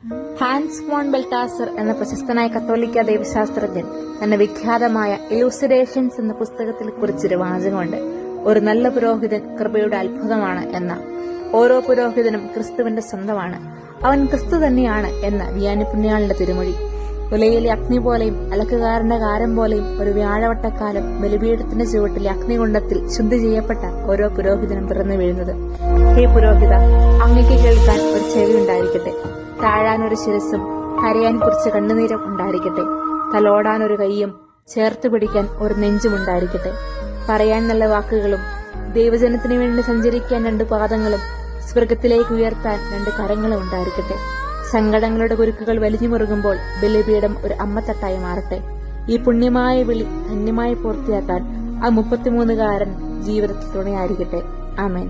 Hans von ബെൽറ്റാസർ എന്ന പ്രശസ്തനായ കത്തോലിക്ക ദൈവശാസ്ത്രജ്ഞൻ തന്റെ വിഖ്യാതമായ ഇലൂസിഡേഷൻസ് എന്ന പുസ്തകത്തിൽ കുറിച്ചൊരു വാചകമുണ്ട്. ഒരു നല്ല പുരോഹിതൻ കൃപയുടെ അത്ഭുതമാണ് എന്ന. ഓരോ പുരോഹിതനും ക്രിസ്തുവിന്റെ സ്വന്തമാണ്. അവൻ ക്രിസ്തു തന്നെയാണ് എന്ന വിയാനി പുണ്യാളന്റെ തിരുമൊഴി. ഉലയിലെ അഗ്നി പോലെയും അലക്കുകാരന്റെ കാരം പോലെയും ഒരു വ്യാഴവട്ടക്കാലം ബലിപീഠത്തിന്റെ ചുവട്ടിലെ അഗ്നികുണ്ഡത്തിൽ ശുദ്ധി ചെയ്യപ്പെട്ട ഓരോ പുരോഹിതനും പിറന്നു വീഴുന്നത്. ഹേ പുരോഹിത, അങ്ങയ്ക്ക് കേൾക്കാൻ ഒരു ചെവി ഉണ്ടായിരിക്കട്ടെ, താഴാൻ ഒരു ശിരസും കരയാൻ കുറച്ച് കണ്ണുനീരും ഉണ്ടായിരിക്കട്ടെ, തലോടാൻ ഒരു കൈയും ചേർത്ത് പിടിക്കാൻ ഒരു നെഞ്ചും ഉണ്ടായിരിക്കട്ടെ, പറയാൻ നല്ല വാക്കുകളും ദൈവജനത്തിനു വേണ്ടി സഞ്ചരിക്കാൻ 2 പാദങ്ങളും സ്വർഗത്തിലേക്ക് ഉയർത്താൻ 2 കരങ്ങളും ഉണ്ടായിരിക്കട്ടെ. സങ്കടങ്ങളുടെ കുരുക്കുകൾ വലിഞ്ഞു മുറുകുമ്പോൾ ബലിപീഠം ഒരു അമ്മത്തട്ടായി മാറട്ടെ. ഈ പുണ്യമായ വിളി ധന്യമായി പൂർത്തിയാക്കാൻ ആ 33കാരൻ ജീവിതത്തിൽ തുണയായിരിക്കട്ടെ. ആമേൻ.